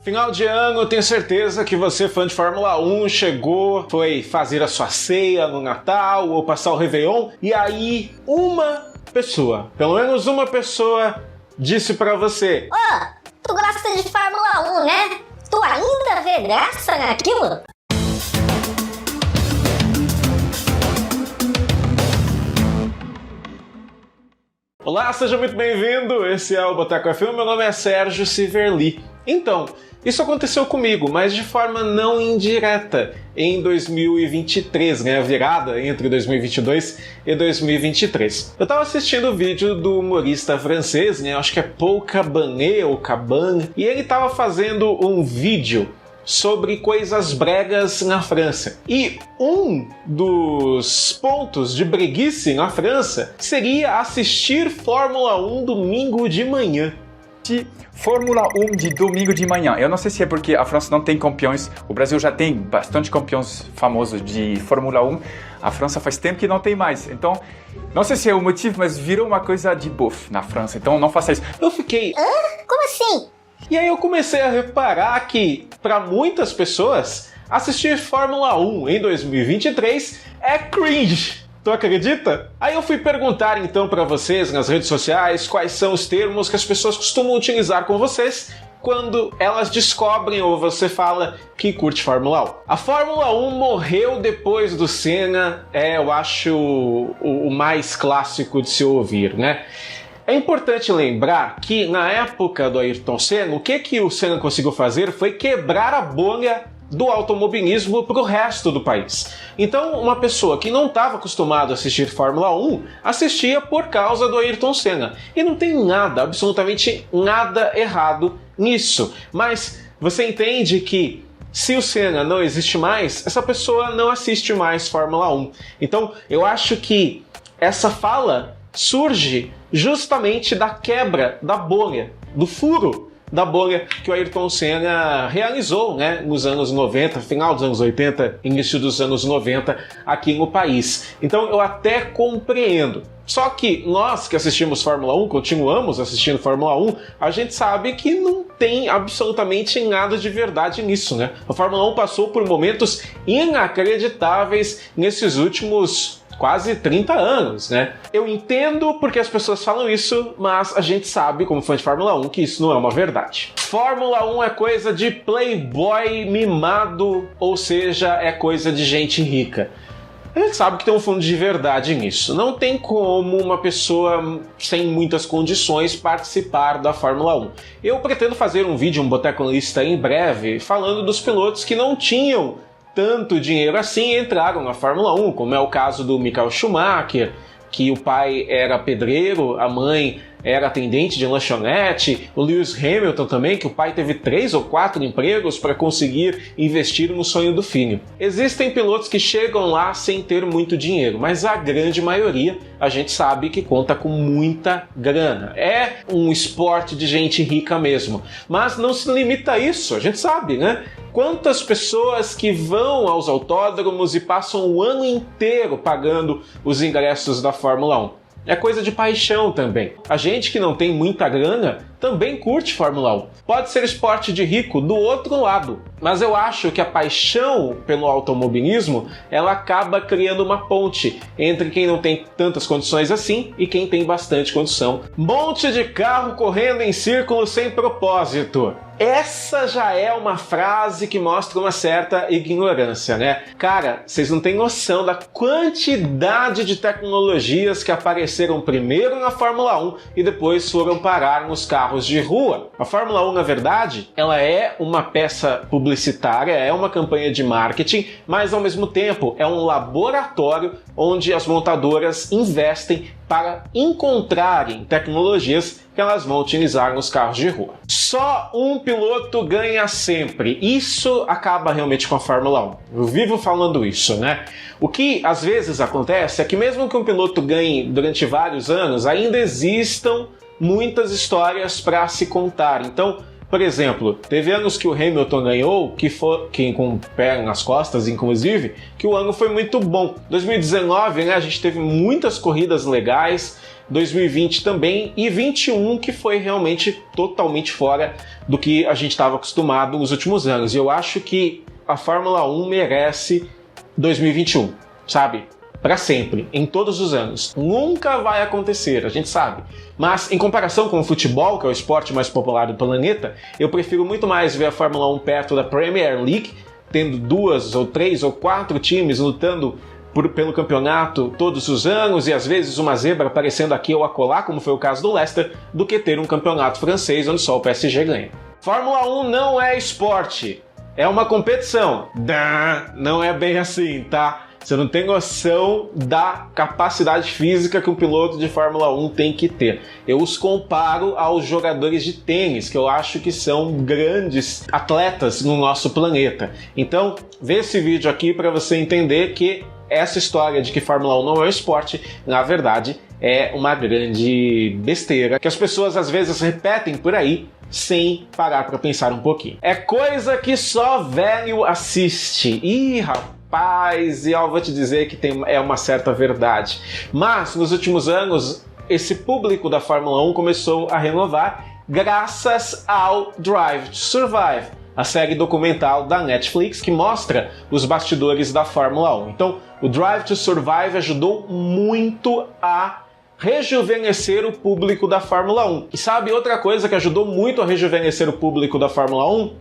Final de ano, eu tenho certeza que você, fã de Fórmula 1, chegou, foi fazer a sua ceia no Natal ou passar o Réveillon, e aí uma pessoa, pelo menos uma pessoa, disse pra você: Ô, tu gosta de Fórmula 1, né? Tu ainda vê graça naquilo? Olá, seja muito bem-vindo, esse é o Boteco F1, meu nome é Sérgio Civerli. Então, isso aconteceu comigo, mas de forma não indireta, em 2023, né, a virada entre 2022 e 2023. Eu estava assistindo o vídeo do humorista francês, né, acho que é Paul Cabanet ou Cabane, e ele estava fazendo um vídeo sobre coisas bregas na França. E um dos pontos de breguice na França seria assistir Fórmula 1 domingo de manhã. Fórmula 1 de domingo de manhã. Eu não sei se é porque a França não tem campeões. O Brasil já tem bastante campeões famosos de Fórmula 1. A França faz tempo que não tem mais. Então, não sei se é o motivo, mas virou uma coisa de bof na França. Então, não faça isso. Eu fiquei... Como assim? E aí eu comecei a reparar que, para muitas pessoas, assistir Fórmula 1 em 2023 é cringe. Tu acredita? Aí eu fui perguntar então para vocês nas redes sociais quais são os termos que as pessoas costumam utilizar com vocês quando elas descobrem ou você fala que curte Fórmula 1. A Fórmula 1 morreu depois do Senna, eu acho o mais clássico de se ouvir, né? É importante lembrar que na época do Ayrton Senna, o que o Senna conseguiu fazer foi quebrar a bolha do automobilismo para o resto do país. Então, uma pessoa que não estava acostumada a assistir Fórmula 1 assistia por causa do Ayrton Senna. E não tem nada, absolutamente nada errado nisso. Mas você entende que se o Senna não existe mais, essa pessoa não assiste mais Fórmula 1. Então, eu acho que essa fala surge justamente da quebra da bolha, do furo da bolha que o Ayrton Senna realizou, né, nos anos 90, final dos anos 80, início dos anos 90 aqui no país. Então eu até compreendo. Só que nós que assistimos Fórmula 1, continuamos assistindo Fórmula 1, a gente sabe que não tem absolutamente nada de verdade nisso, né? A Fórmula 1 passou por momentos inacreditáveis nesses últimos quase 30 anos, né? Eu entendo porque as pessoas falam isso, mas a gente sabe, como fã de Fórmula 1, que isso não é uma verdade. Fórmula 1 é coisa de playboy mimado, ou seja, é coisa de gente rica. A gente sabe que tem um fundo de verdade nisso. Não tem como uma pessoa sem muitas condições participar da Fórmula 1. Eu pretendo fazer um vídeo, um Boteco Lista em breve, falando dos pilotos que não tinham tanto dinheiro assim e entraram na Fórmula 1, como é o caso do Michael Schumacher, que o pai era pedreiro, a mãe era atendente de lanchonete, o Lewis Hamilton também, que o pai teve 3 ou 4 empregos para conseguir investir no sonho do filho. Existem pilotos que chegam lá sem ter muito dinheiro, mas a grande maioria a gente sabe que conta com muita grana. É um esporte de gente rica mesmo, mas não se limita a isso, a gente sabe, né? Quantas pessoas que vão aos autódromos e passam o ano inteiro pagando os ingressos da Fórmula 1? É coisa de paixão também. A gente que não tem muita grana também curte Fórmula 1. Pode ser esporte de rico do outro lado, mas eu acho que a paixão pelo automobilismo ela acaba criando uma ponte entre quem não tem tantas condições assim e quem tem bastante condição. Monte de carro correndo em círculo sem propósito. Essa já é uma frase que mostra uma certa ignorância, né? Cara, vocês não têm noção da quantidade de tecnologias que apareceram primeiro na Fórmula 1 e depois foram parar nos carros de rua. A Fórmula 1, na verdade, ela é uma peça publicitária, é uma campanha de marketing, mas ao mesmo tempo é um laboratório onde as montadoras investem para encontrarem tecnologias que elas vão utilizar nos carros de rua. Só um piloto ganha sempre. Isso acaba realmente com a Fórmula 1. Eu vivo falando isso, né? O que às vezes acontece é que mesmo que um piloto ganhe durante vários anos, ainda existam muitas histórias para se contar. Então, por exemplo, teve anos que o Hamilton ganhou, que com o pé nas costas, inclusive, que o ano foi muito bom. 2019, né, a gente teve muitas corridas legais, 2020 também, e 21 que foi realmente totalmente fora do que a gente estava acostumado nos últimos anos. E eu acho que a Fórmula 1 merece 2021, sabe? Para sempre, em todos os anos. Nunca vai acontecer, a gente sabe. Mas, em comparação com o futebol, que é o esporte mais popular do planeta, eu prefiro muito mais ver a Fórmula 1 perto da Premier League, tendo 2 ou 3 ou 4 times lutando pelo campeonato todos os anos e às vezes uma zebra aparecendo aqui ou acolá, como foi o caso do Leicester, do que ter um campeonato francês onde só o PSG ganha. Fórmula 1 não é esporte, é uma competição. Não é bem assim, tá? Você não tem noção da capacidade física que um piloto de Fórmula 1 tem que ter. Eu os comparo aos jogadores de tênis, que eu acho que são grandes atletas no nosso planeta. Então, vê esse vídeo aqui para você entender que essa história de que Fórmula 1 não é um esporte, na verdade, é uma grande besteira que as pessoas às vezes repetem por aí sem parar para pensar um pouquinho. É coisa que só velho assiste. Ih, rapaz, e eu vou te dizer que é uma certa verdade. Mas, nos últimos anos, esse público da Fórmula 1 começou a renovar graças ao Drive to Survive, a série documental da Netflix que mostra os bastidores da Fórmula 1. Então, o Drive to Survive ajudou muito a rejuvenescer o público da Fórmula 1. E sabe outra coisa que ajudou muito a rejuvenescer o público da Fórmula 1?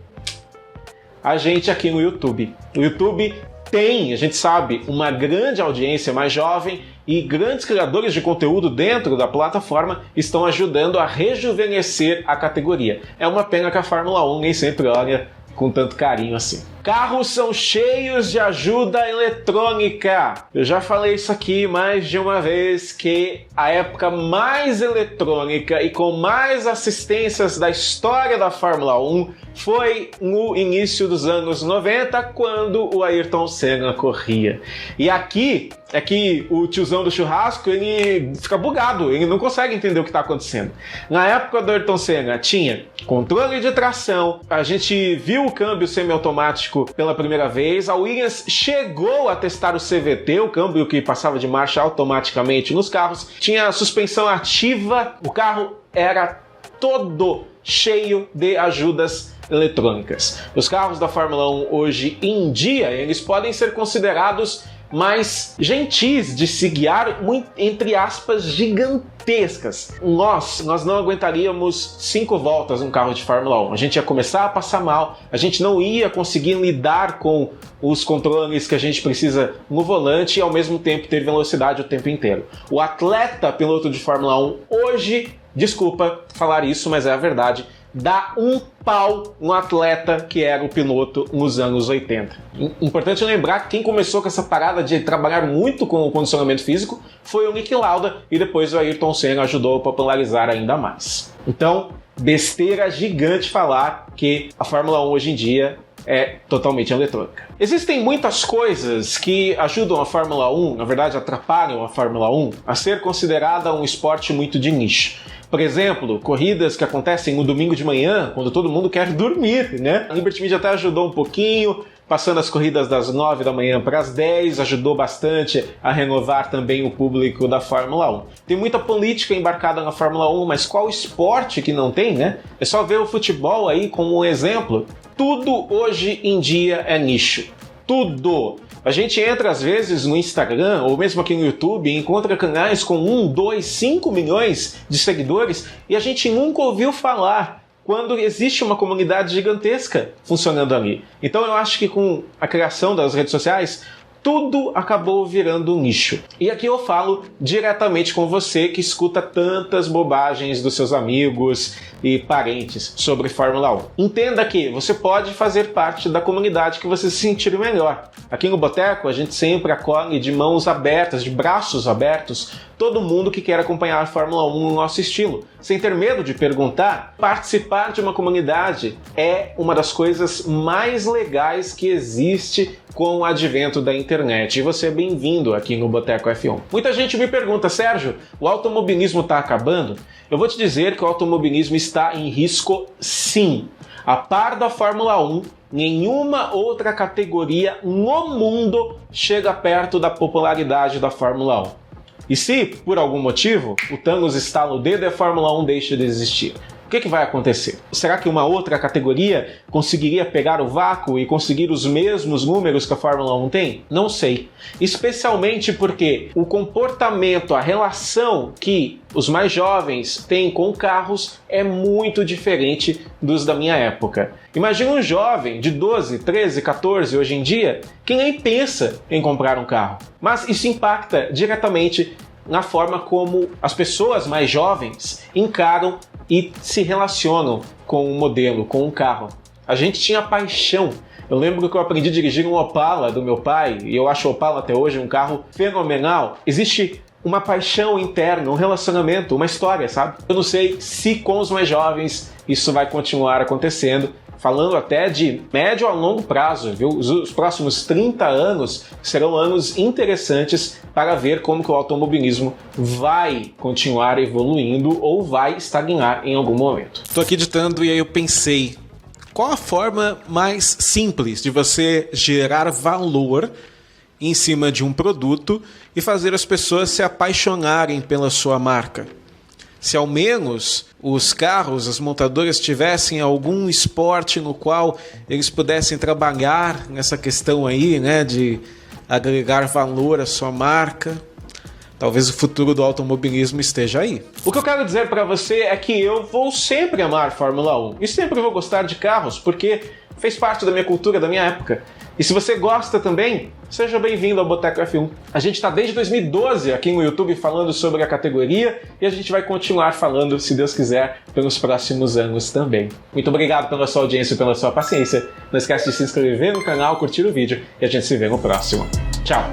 A gente aqui no YouTube. O YouTube tem, a gente sabe, uma grande audiência mais jovem e grandes criadores de conteúdo dentro da plataforma estão ajudando a rejuvenescer a categoria. É uma pena que a Fórmula 1 nem sempre olha com tanto carinho assim. Carros são cheios de ajuda eletrônica. Eu já falei isso aqui mais de uma vez, que a época mais eletrônica e com mais assistências da história da Fórmula 1 foi no início dos anos 90, quando o Ayrton Senna corria. E aqui é que o tiozão do churrasco, ele fica bugado, ele não consegue entender o que está acontecendo. Na época do Ayrton Senna tinha controle de tração, a gente viu o câmbio semiautomático pela primeira vez, a Williams chegou a testar o CVT, o câmbio que passava de marcha automaticamente nos carros, tinha suspensão ativa, o carro era todo cheio de ajudas eletrônicas. Os carros da Fórmula 1 hoje em dia, eles podem ser considerados mais gentis de se guiar, entre aspas, gigantescas. Nós não aguentaríamos 5 voltas num carro de Fórmula 1. A gente ia começar a passar mal, a gente não ia conseguir lidar com os controles que a gente precisa no volante e ao mesmo tempo ter velocidade o tempo inteiro. O atleta piloto de Fórmula 1 hoje, desculpa falar isso, mas é a verdade, dá um pau no atleta que era o piloto nos anos 80. Importante lembrar que quem começou com essa parada de trabalhar muito com o condicionamento físico foi o Niki Lauda e depois o Ayrton Senna ajudou a popularizar ainda mais. Então, besteira gigante falar que a Fórmula 1 hoje em dia é totalmente eletrônica. Existem muitas coisas que ajudam a Fórmula 1, na verdade atrapalham a Fórmula 1, a ser considerada um esporte muito de nicho. Por exemplo, corridas que acontecem no domingo de manhã, quando todo mundo quer dormir, né? A Liberty Media até ajudou um pouquinho, passando as corridas das 9 da manhã para as 10, ajudou bastante a renovar também o público da Fórmula 1. Tem muita política embarcada na Fórmula 1, mas qual esporte que não tem, né? É só ver o futebol aí como um exemplo. Tudo hoje em dia é nicho. Tudo! A gente entra às vezes no Instagram ou mesmo aqui no YouTube e encontra canais com 1, 2, 5 milhões de seguidores e a gente nunca ouviu falar quando existe uma comunidade gigantesca funcionando ali. Então eu acho que com a criação das redes sociais, tudo acabou virando um nicho. E aqui eu falo diretamente com você que escuta tantas bobagens dos seus amigos e parentes sobre Fórmula 1. Entenda que você pode fazer parte da comunidade que você se sentir melhor. Aqui no Boteco, a gente sempre acolhe de mãos abertas, de braços abertos, todo mundo que quer acompanhar a Fórmula 1 no nosso estilo. Sem ter medo de perguntar, participar de uma comunidade é uma das coisas mais legais que existe com o advento da internet. E você é bem-vindo aqui no Boteco F1. Muita gente me pergunta, Sérgio, o automobilismo está acabando? Eu vou te dizer que o automobilismo está em risco sim. A par da Fórmula 1, nenhuma outra categoria no mundo chega perto da popularidade da Fórmula 1. E se, por algum motivo, o Thanos estala o dedo e a Fórmula 1 deixa de existir? O que vai acontecer? Será que uma outra categoria conseguiria pegar o vácuo e conseguir os mesmos números que a Fórmula 1 tem? Não sei. Especialmente porque o comportamento, a relação que os mais jovens têm com carros é muito diferente dos da minha época. Imagina um jovem de 12, 13, 14 hoje em dia que nem pensa em comprar um carro. Mas isso impacta diretamente na forma como as pessoas mais jovens encaram e se relacionam com um modelo, com um carro. A gente tinha paixão. Eu lembro que eu aprendi a dirigir um Opala do meu pai, e eu acho o Opala até hoje um carro fenomenal. Existe uma paixão interna, um relacionamento, uma história, sabe? Eu não sei se com os mais jovens isso vai continuar acontecendo, falando até de médio a longo prazo, viu? Os próximos 30 anos serão anos interessantes para ver como que o automobilismo vai continuar evoluindo ou vai estagnar em algum momento. Estou aqui editando e aí eu pensei, qual a forma mais simples de você gerar valor em cima de um produto e fazer as pessoas se apaixonarem pela sua marca? Se ao menos os carros, as montadoras tivessem algum esporte no qual eles pudessem trabalhar nessa questão aí, né, de agregar valor à sua marca, talvez o futuro do automobilismo esteja aí. O que eu quero dizer para você é que eu vou sempre amar Fórmula 1 e sempre vou gostar de carros, porque fez parte da minha cultura, da minha época. E se você gosta também, seja bem-vindo ao Boteco F1. A gente está desde 2012 aqui no YouTube falando sobre a categoria e a gente vai continuar falando, se Deus quiser, pelos próximos anos também. Muito obrigado pela sua audiência e pela sua paciência. Não esquece de se inscrever no canal, curtir o vídeo e a gente se vê no próximo. Tchau!